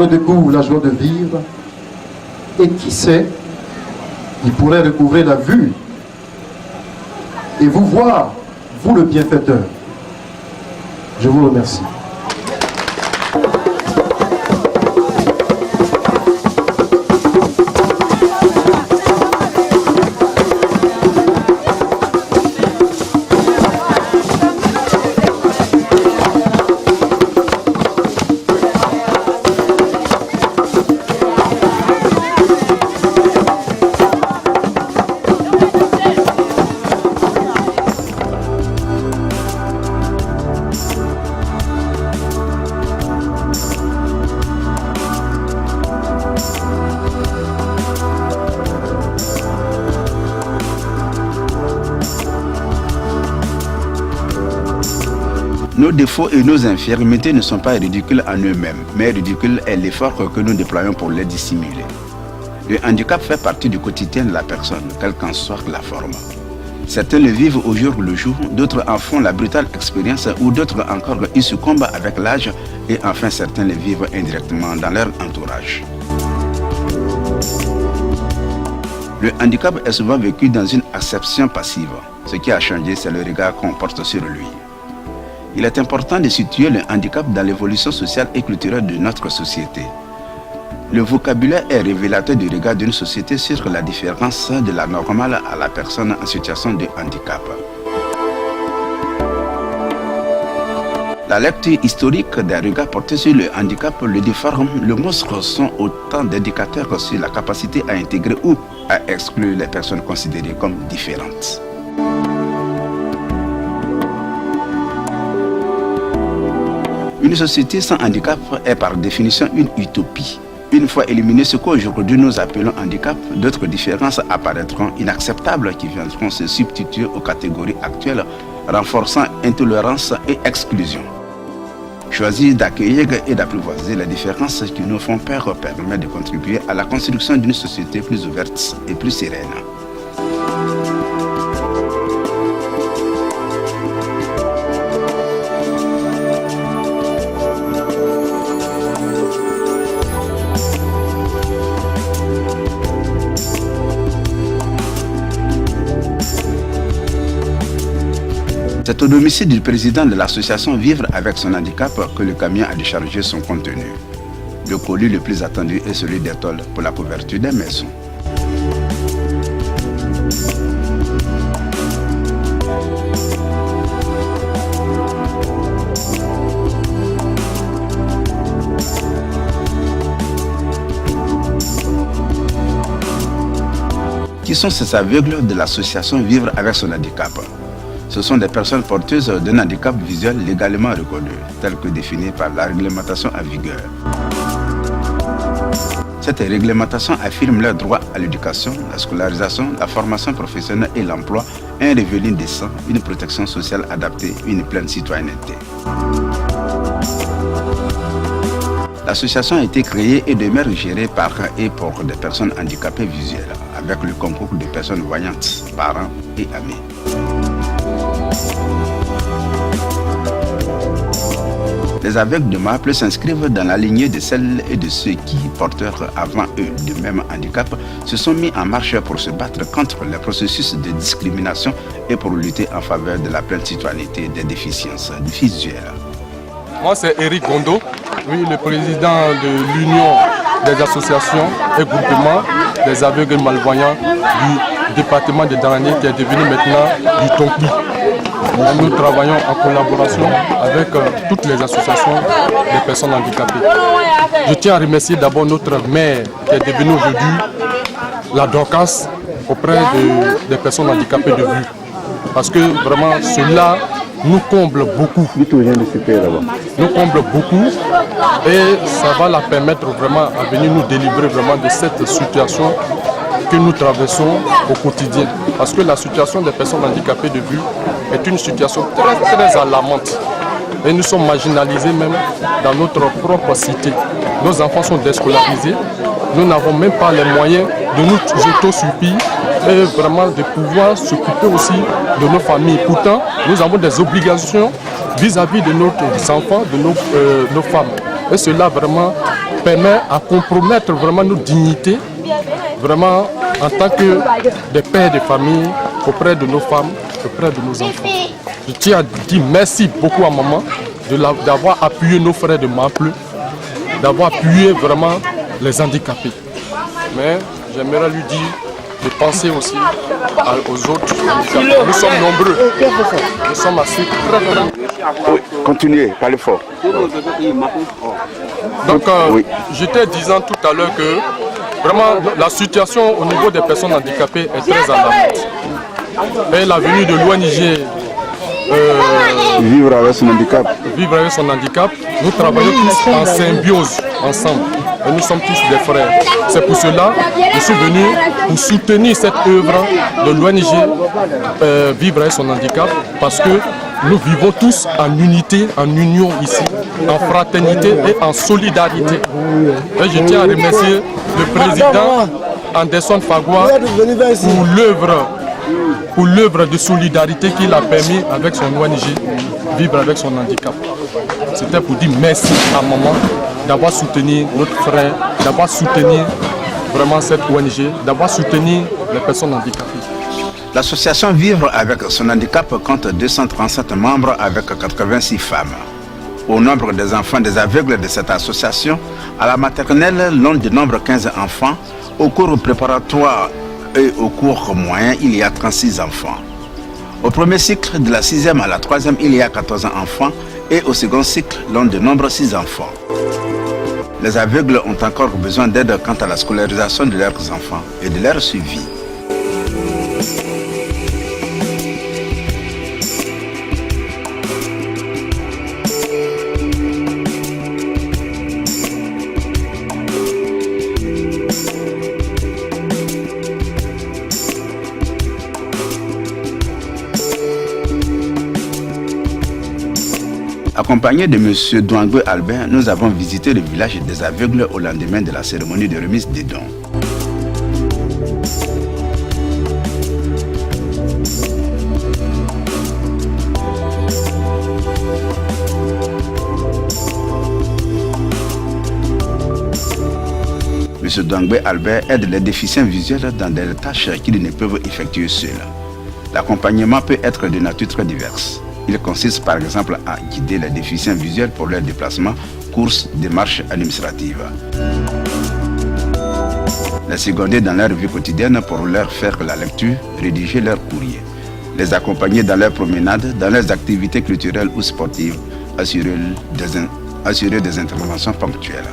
redécouvre la joie de vivre. Et qui sait, il pourrait recouvrer la vue et vous voir, vous le bienfaiteur. Je vous remercie. Nos défauts et nos infirmités ne sont pas ridicules en eux-mêmes, mais ridicule est l'effort que nous déployons pour les dissimuler. Le handicap fait partie du quotidien de la personne, quelle qu'en soit la forme. Certains le vivent au jour le jour, d'autres en font la brutale expérience ou d'autres encore y succombent avec l'âge et enfin certains le vivent indirectement dans leur entourage. Le handicap est souvent vécu dans une acception passive. Ce qui a changé, c'est le regard qu'on porte sur lui. Il est important de situer le handicap dans l'évolution sociale et culturelle de notre société. Le vocabulaire est révélateur du regard d'une société sur la différence de la normale à la personne en situation de handicap. La lecture historique des regards portés sur le handicap, le déforme, le monstre sont autant d'indicateurs sur la capacité à intégrer ou à exclure les personnes considérées comme différentes. Une société sans handicap est par définition une utopie. Une fois éliminé ce qu'aujourd'hui nous appelons handicap, d'autres différences apparaîtront inacceptables qui viendront se substituer aux catégories actuelles, renforçant intolérance et exclusion. Choisir d'accueillir et d'apprivoiser les différences qui nous font peur permet de contribuer à la construction d'une société plus ouverte et plus sereine. C'est au domicile du président de l'association Vivre avec son handicap que le camion a déchargé son contenu. Le colis le plus attendu est celui des tôles pour la couverture des maisons. Qui sont ces aveugles de l'association Vivre avec son handicap? Ce sont des personnes porteuses d'un handicap visuel légalement reconnu, tel que défini par la réglementation en vigueur. Cette réglementation affirme leur droit à l'éducation, la scolarisation, la formation professionnelle et l'emploi, un revenu décent, une protection sociale adaptée, une pleine citoyenneté. L'association a été créée et demeure gérée par et pour des personnes handicapées visuelles, avec le concours de personnes voyantes, parents et amis. Les aveugles de Maple s'inscrivent dans la lignée de celles et de ceux qui, porteurs avant eux de même handicap, se sont mis en marche pour se battre contre les processus de discrimination et pour lutter en faveur de la pleine citoyenneté des déficiences visuelles. Moi, c'est Eric Gondo, le président de l'Union des associations et groupements des aveugles malvoyants du département de Darané qui est devenu maintenant du Tonki. Nous travaillons en collaboration avec toutes les associations des personnes handicapées. Je tiens à remercier d'abord notre maire qui est devenue aujourd'hui la Dorcas auprès des personnes handicapées de vue. Parce que vraiment cela nous comble beaucoup. Nous comble beaucoup et ça va la permettre vraiment à venir nous délivrer vraiment de cette situation que nous traversons au quotidien. Parce que la situation des personnes handicapées de vue est une situation très très alarmante. Et nous sommes marginalisés même dans notre propre cité. Nos enfants sont déscolarisés. Nous n'avons même pas les moyens de nous autosuffire et vraiment de pouvoir s'occuper aussi de nos familles. Pourtant, nous avons des obligations vis-à-vis de nos enfants, de nos femmes. Et cela vraiment permet à compromettre vraiment notre dignité, vraiment en tant que des pères de famille, auprès de nos femmes, auprès de nos enfants. Je tiens à dire merci beaucoup à maman d'avoir appuyé nos frères de Maple, d'avoir appuyé vraiment les handicapés. Mais j'aimerais lui dire de penser aussi aux autres handicapés. Nous sommes nombreux, nous sommes assez très nombreux. Oui, continuez, parlez fort. Donc, j'étais disant tout à l'heure que vraiment la situation au niveau des personnes handicapées est très alarmante. Et la venue de l'ONG Vivre avec son handicap. Vivre avec son handicap, nous travaillons tous en symbiose ensemble. Et nous sommes tous des frères. C'est pour cela que je suis venu pour soutenir cette œuvre de l'ONG Vivre avec son handicap, parce que nous vivons tous en unité, en union ici, en fraternité et en solidarité. Et je tiens à remercier le président Anderson Fagua pour l'œuvre de solidarité qu'il a permis avec son ONG Vivre avec son handicap. C'était pour dire merci à maman d'avoir soutenu notre frère, d'avoir soutenu vraiment cette ONG, d'avoir soutenu les personnes handicapées. L'association Vivre avec son handicap compte 237 membres avec 86 femmes. Au nombre des enfants des aveugles de cette association, à la maternelle, l'on dénombre 15 enfants. Au cours préparatoire et au cours moyen, il y a 36 enfants. Au premier cycle, de la 6e à la 3e, il y a 14 enfants. Et au second cycle, l'on dénombre 6 enfants. Les aveugles ont encore besoin d'aide quant à la scolarisation de leurs enfants et de leur suivi. Accompagné de M. Douangwe Albert, nous avons visité le village des aveugles au lendemain de la cérémonie de remise des dons. M. Douangwe Albert aide les déficients visuels dans des tâches qu'ils ne peuvent effectuer seuls. L'accompagnement peut être de nature très diverse. Il consiste par exemple à guider les déficients visuels pour leurs déplacements, courses, démarches administratives. Les seconder dans leur vie quotidienne pour leur faire la lecture, rédiger leur courrier. Les accompagner dans leurs promenades, dans leurs activités culturelles ou sportives, assurer des interventions ponctuelles.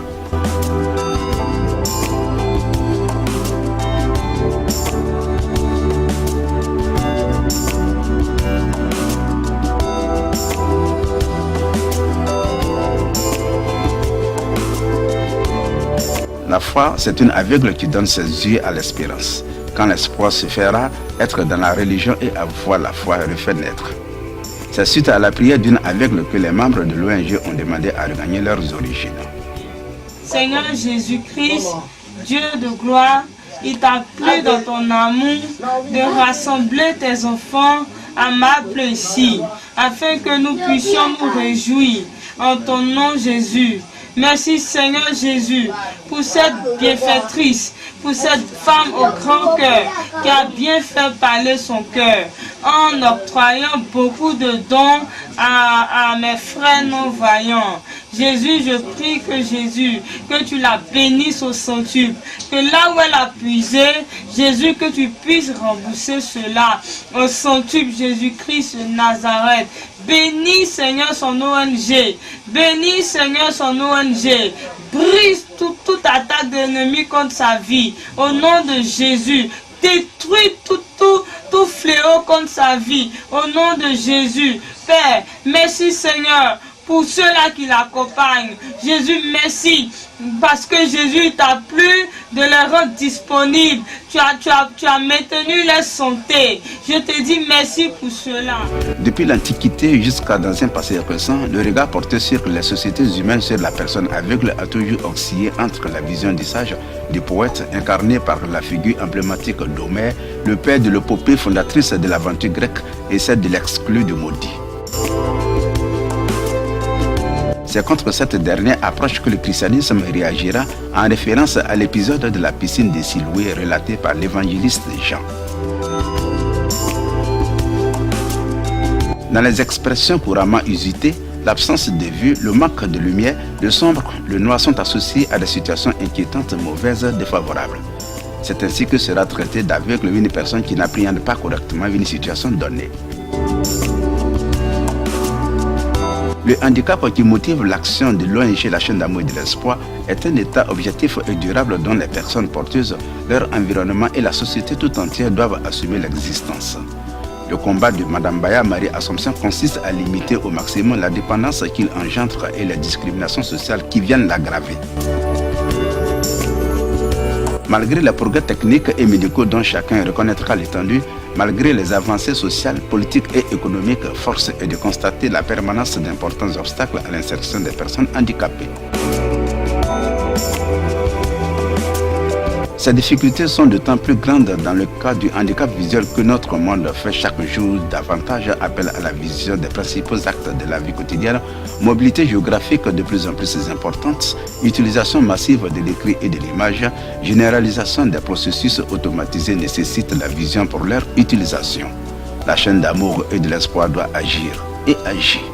La foi, c'est une aveugle qui donne ses yeux à l'espérance. Quand l'espoir se fera, être dans la religion et avoir la foi refait naître. C'est suite à la prière d'une aveugle que les membres de l'ONG ont demandé à regagner leurs origines. Seigneur Jésus-Christ, Dieu de gloire, il t'a plu dans ton amour de rassembler tes enfants à Maple ici, afin que nous puissions nous réjouir en ton nom Jésus. Merci Seigneur Jésus pour cette bienfaitrice, pour cette femme au grand cœur qui a bien fait parler son cœur en octroyant beaucoup de dons à mes frères non-voyants. Jésus, je prie que Jésus, que tu la bénisses au centuple, que là où elle a puisé, Jésus, que tu puisses rembourser cela au centuple Jésus-Christ de Nazareth. Bénis Seigneur son ONG, bénis Seigneur son ONG, brise toute attaque de l'ennemi contre sa vie, au nom de Jésus. Détruis tout fléau contre sa vie, au nom de Jésus. Père, merci Seigneur pour ceux-là qui l'accompagnent. Jésus, merci, parce que Jésus t'a plu de les rendre disponibles. Tu as maintenu leur santé. Je te dis merci pour cela. Depuis l'Antiquité jusqu'à dans un passé récent, le regard porté sur les sociétés humaines sur la personne aveugle a toujours oscillé entre la vision du sage, du poète, incarné par la figure emblématique d'Homère, le père de l'épopée fondatrice de l'aventure grecque, et celle de l'exclu de maudit. C'est contre cette dernière approche que le christianisme réagira en référence à l'épisode de la piscine de Siloué relaté par l'évangéliste Jean. Dans les expressions couramment usitées, l'absence de vue, le manque de lumière, le sombre, le noir sont associés à des situations inquiétantes, mauvaises, défavorables. C'est ainsi que sera traité d'aveugle une personne qui n'appréhende pas correctement une situation donnée. Le handicap qui motive l'action de l'ONG La Chaîne d'Amour et de l'Espoir est un état objectif et durable dont les personnes porteuses, leur environnement et la société tout entière doivent assumer l'existence. Le combat de Mme Baya Marie Assomption consiste à limiter au maximum la dépendance qu'il engendre et les discriminations sociales qui viennent l'aggraver. Malgré les progrès techniques et médicaux dont chacun reconnaîtra l'étendue, malgré les avancées sociales, politiques et économiques, force est de constater la permanence d'importants obstacles à l'insertion des personnes handicapées. Ces difficultés sont d'autant plus grandes dans le cas du handicap visuel que notre monde fait chaque jour davantage appel à la vision des principaux actes de la vie quotidienne, mobilité géographique de plus en plus importante, utilisation massive de l'écrit et de l'image, généralisation des processus automatisés nécessite la vision pour leur utilisation. La chaîne d'amour et de l'espoir doit agir et agir.